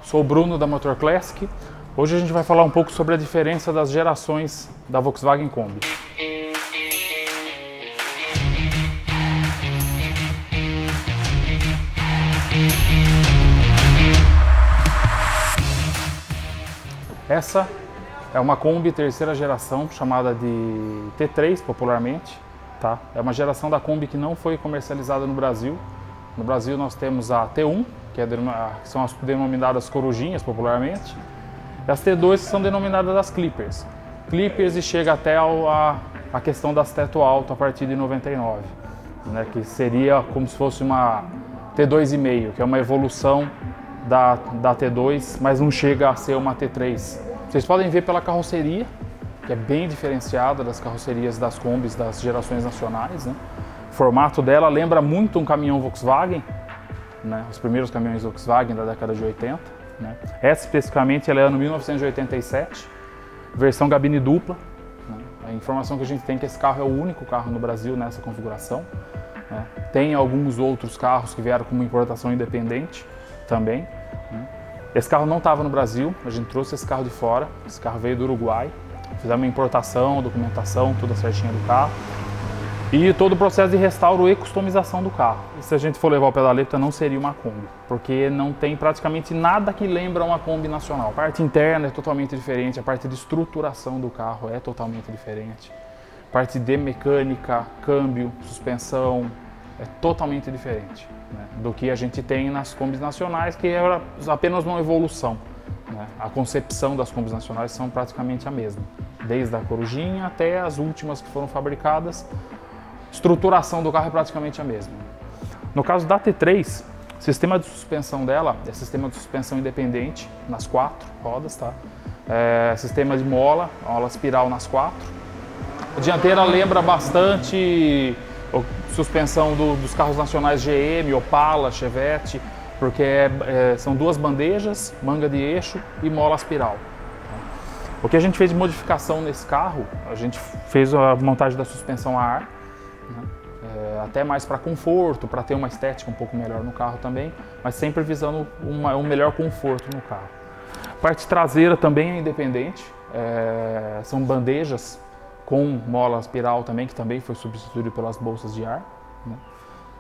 sou o Bruno da Motor Classic. Hoje a gente vai falar um pouco sobre a diferença das gerações da Volkswagen Kombi. Essa é uma Kombi terceira geração, chamada de T3 popularmente. Tá? É uma geração da Kombi que não foi comercializada no Brasil. No Brasil nós temos a T1, que são as denominadas corujinhas popularmente, e as T2 que são denominadas as Clippers. Clippers e chega até a questão das teto alto a partir de 99, né? Que seria como se fosse uma T2,5, que é uma evolução da T2, mas não chega a ser uma T3. Vocês podem ver pela carroceria, que é bem diferenciada das carrocerias das Kombis das gerações nacionais, né? O formato dela lembra muito um caminhão Volkswagen, né? Os primeiros caminhões Volkswagen da década de 80. Né? Essa especificamente ela é ano 1987, versão gabine dupla. Né? A informação que a gente tem é que esse carro é o único carro no Brasil nessa configuração. Né? Tem alguns outros carros que vieram com uma importação independente também. Né? Esse carro não estava no Brasil, a gente trouxe esse carro de fora, esse carro veio do Uruguai. Fizemos uma importação, documentação, tudo certinho do carro. E todo o processo de restauro e customização do carro. E se a gente for levar ao pé da letra, não seria uma Kombi, porque não tem praticamente nada que lembra uma Kombi nacional. A parte interna é totalmente diferente, a parte de estruturação do carro é totalmente diferente. A parte de mecânica, câmbio, suspensão, é totalmente diferente, né, do que a gente tem nas Kombis nacionais, que é apenas uma evolução. Né? A concepção das Kombis nacionais são praticamente a mesma, desde a corujinha até as últimas que foram fabricadas. Estruturação do carro é praticamente a mesma. No caso da T3, o sistema de suspensão dela é sistema de suspensão independente nas 4 rodas, tá? Sistema de mola espiral nas 4. A dianteira lembra bastante a suspensão dos carros nacionais GM, Opala, Chevette, porque são duas bandejas, manga de eixo e mola espiral. O que a gente fez de modificação nesse carro, a gente fez a montagem da suspensão a ar, até mais para conforto, para ter uma estética um pouco melhor no carro também, mas sempre visando um melhor conforto no carro. A parte traseira também é independente, são bandejas com mola espiral também, que também foi substituído pelas bolsas de ar. Né?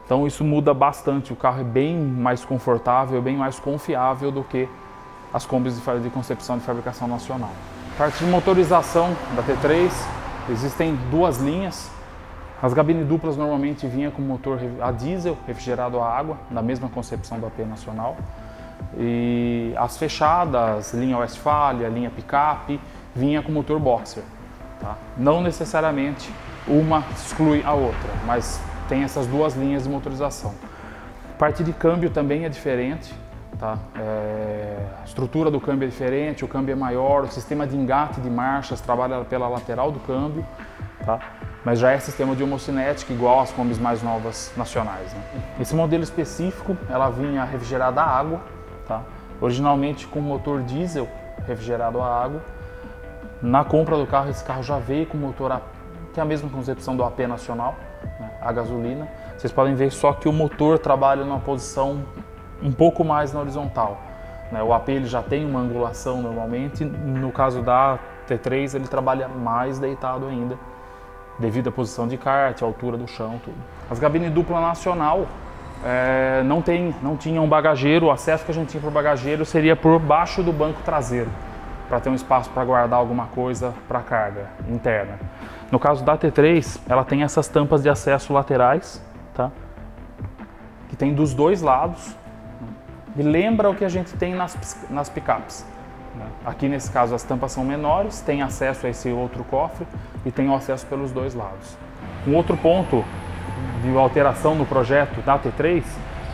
Então isso muda bastante, o carro é bem mais confortável, bem mais confiável do que as Kombis de concepção de fabricação nacional. A parte de motorização da T3, existem duas linhas. As gabines duplas normalmente vinha com motor a diesel refrigerado a água, na mesma concepção do AP nacional. E as fechadas, linha Westfalia, linha picape, vinha com motor boxer. Tá? Não necessariamente uma exclui a outra, mas tem essas duas linhas de motorização. A parte de câmbio também é diferente. Tá? A estrutura do câmbio é diferente, o câmbio é maior, o sistema de engate de marchas trabalha pela lateral do câmbio. Tá? Mas já é sistema de homocinética igual às Kombis mais novas nacionais. Né? Esse modelo específico, ela vinha refrigerada a água, tá? Originalmente com motor diesel refrigerado a água. Na compra do carro, esse carro já veio com motor que é a mesma concepção do AP nacional, né? A gasolina. Vocês podem ver só que o motor trabalha numa posição um pouco mais na horizontal. Né? O AP ele já tem uma angulação normalmente, no caso da T3 ele trabalha mais deitado ainda, devido à posição de kart, à altura do chão, tudo. As gabines dupla nacional não tinham um bagageiro, o acesso que a gente tinha para o bagageiro seria por baixo do banco traseiro, para ter um espaço para guardar alguma coisa para carga interna. No caso da T3, ela tem essas tampas de acesso laterais, tá? Que tem dos dois lados, e lembra o que a gente tem nas picapes. Aqui nesse caso as tampas são menores, tem acesso a esse outro cofre e tem o acesso pelos dois lados. Um outro ponto de alteração no projeto da T3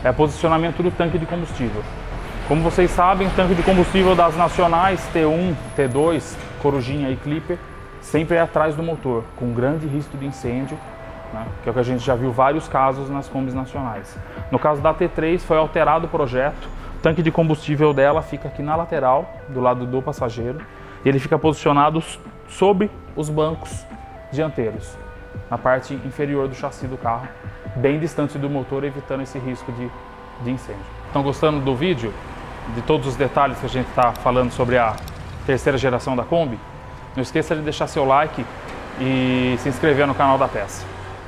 é o posicionamento do tanque de combustível. Como vocês sabem, o tanque de combustível das nacionais T1, T2, Corujinha e Clipper sempre é atrás do motor, com grande risco de incêndio, né? Que é o que a gente já viu vários casos nas Kombis nacionais. No caso da T3 foi alterado o projeto. O tanque de combustível dela fica aqui na lateral, do lado do passageiro, e ele fica posicionado sobre os bancos dianteiros, na parte inferior do chassi do carro, bem distante do motor, evitando esse risco de incêndio. Estão gostando do vídeo? de todos os detalhes que a gente está falando sobre a terceira geração da Kombi, não esqueça de deixar seu like e se inscrever no canal da peça.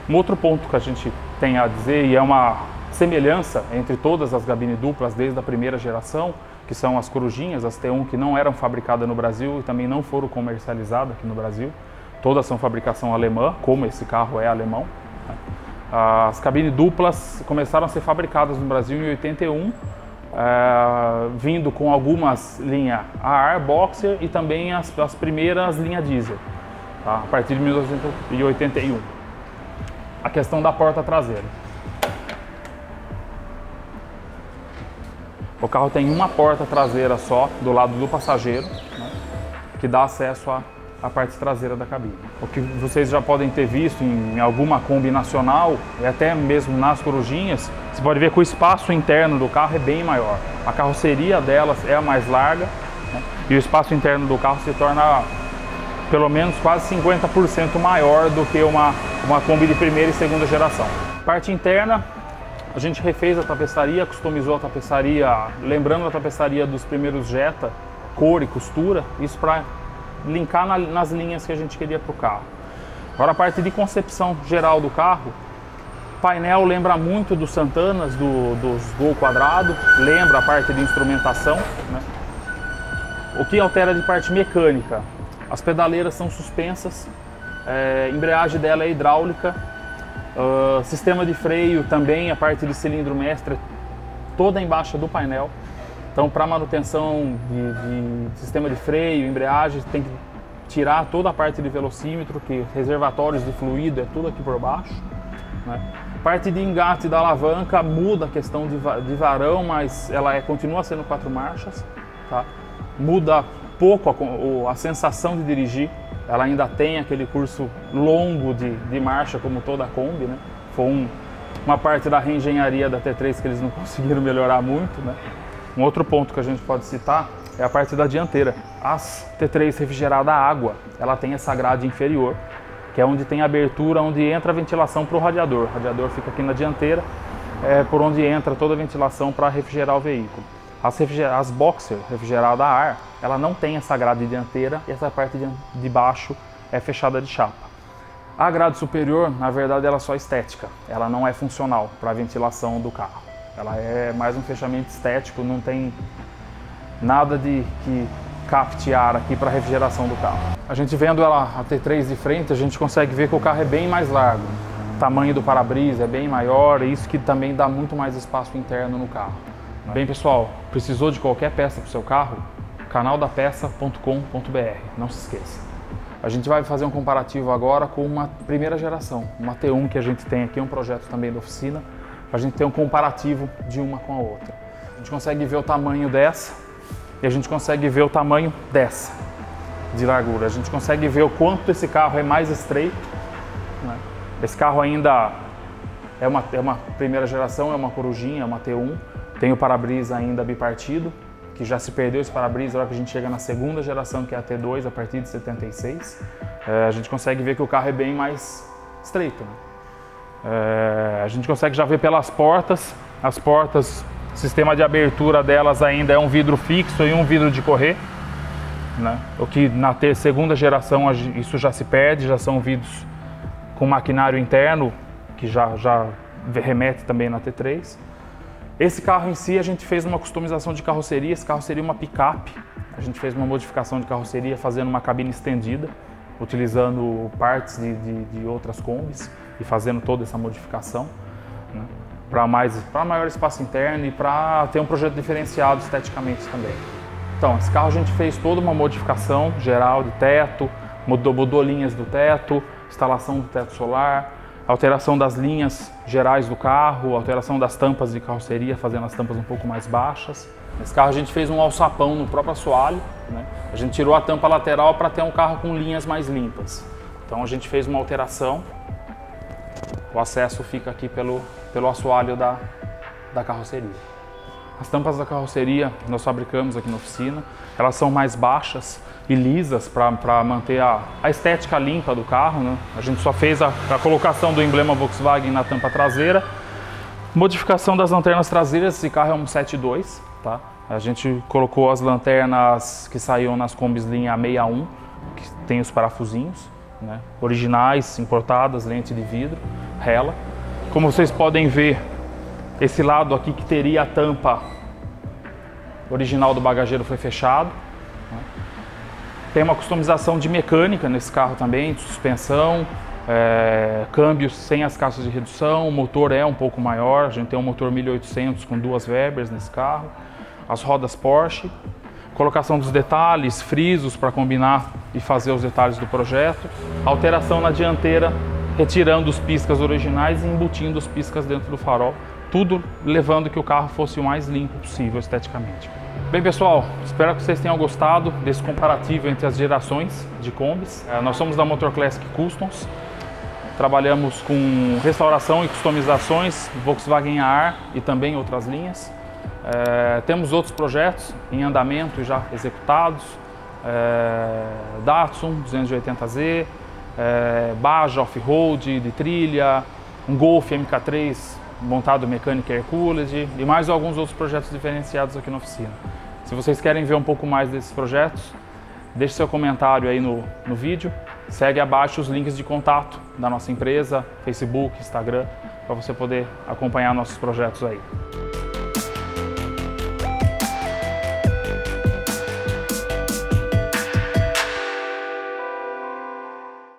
Um outro ponto que a gente tem a dizer, e é uma semelhança entre todas as gabines duplas desde a primeira geração, que são as corujinhas, as T1, que não eram fabricadas no Brasil e também não foram comercializadas aqui no Brasil. Todas são fabricação alemã, como esse carro é alemão. As cabines duplas começaram a ser fabricadas no Brasil em 81, vindo com algumas linhas AR, Boxer e também as primeiras linhas diesel, tá? A partir de 1981. A questão da porta traseira. O carro tem uma porta traseira só do lado do passageiro, né, que dá acesso à parte traseira da cabine. O que vocês já podem ter visto em alguma Kombi nacional e até mesmo nas corujinhas, você pode ver que o espaço interno do carro é bem maior. A carroceria delas é a mais larga, né, e o espaço interno do carro se torna pelo menos quase 50% maior do que uma Kombi de primeira e segunda geração. Parte interna, a gente refez a tapeçaria, customizou a tapeçaria, lembrando a tapeçaria dos primeiros Jetta, cor e costura, isso para linkar nas linhas que a gente queria para o carro. Agora a parte de concepção geral do carro, painel lembra muito dos Santanas, dos Gol quadrado, lembra a parte de instrumentação, né? O que altera de parte mecânica? As pedaleiras são suspensas, a embreagem dela é hidráulica, sistema de freio também, a parte de cilindro mestre toda embaixo do painel. Então, para manutenção de sistema de freio, embreagem, tem que tirar toda a parte de velocímetro, que reservatórios de fluido é tudo aqui por baixo, né? Parte de engate da alavanca muda a questão de varão, mas ela continua sendo 4 marchas, tá? Muda pouco a sensação de dirigir. Ela ainda tem aquele curso longo de marcha, como toda a Kombi, né? Foi uma parte da reengenharia da T3 que eles não conseguiram melhorar muito, né? Um outro ponto que a gente pode citar é a parte da dianteira. As T3 refrigerada a água, ela tem essa grade inferior, que é onde tem a abertura, onde entra a ventilação para o radiador. O radiador fica aqui na dianteira, por onde entra toda a ventilação para refrigerar o veículo. As Boxer refrigerada a ar, ela não tem essa grade dianteira e essa parte de baixo é fechada de chapa. A grade superior, na verdade, ela é só estética, ela não é funcional para a ventilação do carro. Ela é mais um fechamento estético, não tem nada que capte ar aqui para a refrigeração do carro. A gente vendo ela a T3 de frente, a gente consegue ver que o carro é bem mais largo. O tamanho do para-brisa é bem maior, e isso que também dá muito mais espaço interno no carro. Bem, pessoal, precisou de qualquer peça para o seu carro? Canaldapeça.com.br, não se esqueça. A gente vai fazer um comparativo agora com uma primeira geração, uma T1 que a gente tem aqui, um projeto também da oficina, para a gente ter um comparativo de uma com a outra. A gente consegue ver o tamanho dessa e a gente consegue ver o tamanho dessa de largura. A gente consegue ver o quanto esse carro é mais estreito, né? Esse carro ainda é uma primeira geração, é uma corujinha, é uma T1. Tem o para-brisa ainda bipartido, que já se perdeu esse para-brisa, na hora que a gente chega na segunda geração, que é a T2, a partir de 76. A gente consegue ver que o carro é bem mais estreito, né? A gente consegue já ver pelas portas, as portas, o sistema de abertura delas ainda é um vidro fixo e um vidro de correr, né? O que na segunda geração isso já se perde, já são vidros com maquinário interno, que já remete também na T3. Esse carro em si, a gente fez uma customização de carroceria. Esse carro seria uma picape. A gente fez uma modificação de carroceria fazendo uma cabine estendida, utilizando partes de outras Kombis e fazendo toda essa modificação, né, para maior espaço interno e para ter um projeto diferenciado esteticamente também. Então, esse carro a gente fez toda uma modificação geral de teto, mudou linhas do teto, instalação do teto solar, alteração das linhas gerais do carro, alteração das tampas de carroceria, fazendo as tampas um pouco mais baixas. Nesse carro a gente fez um alçapão no próprio assoalho, né? A gente tirou a tampa lateral para ter um carro com linhas mais limpas. Então a gente fez uma alteração, o acesso fica aqui pelo assoalho da carroceria. As tampas da carroceria nós fabricamos aqui na oficina, elas são mais baixas e lisas para manter a estética limpa do carro, né? A gente só fez a colocação do emblema Volkswagen na tampa traseira, modificação das lanternas traseiras. Esse carro é um 7.2, tá? A gente colocou as lanternas que saíam nas Kombis linha 61, que tem os parafusinhos, né, originais, importadas, lente de vidro, Hella. Como vocês podem ver, esse lado aqui que teria a tampa original do bagageiro foi fechado. Tem uma customização de mecânica nesse carro também, de suspensão, câmbios sem as caixas de redução, o motor é um pouco maior, a gente tem um motor 1800 com 2 Webers nesse carro, as rodas Porsche, colocação dos detalhes, frisos para combinar e fazer os detalhes do projeto, alteração na dianteira, retirando os piscas originais e embutindo os piscas dentro do farol, tudo levando que o carro fosse o mais limpo possível esteticamente. Bem pessoal, espero que vocês tenham gostado desse comparativo entre as gerações de Kombis. Nós somos da Motor Classic Customs, trabalhamos com restauração e customizações Volkswagen AR e também outras linhas. Temos outros projetos em andamento e já executados, Datsun 280Z, Baja Off-Road de trilha, um Golf MK3 montado mecânica Hercules e mais alguns outros projetos diferenciados aqui na oficina. Se vocês querem ver um pouco mais desses projetos, deixe seu comentário aí no vídeo, segue abaixo os links de contato da nossa empresa, Facebook, Instagram, para você poder acompanhar nossos projetos aí.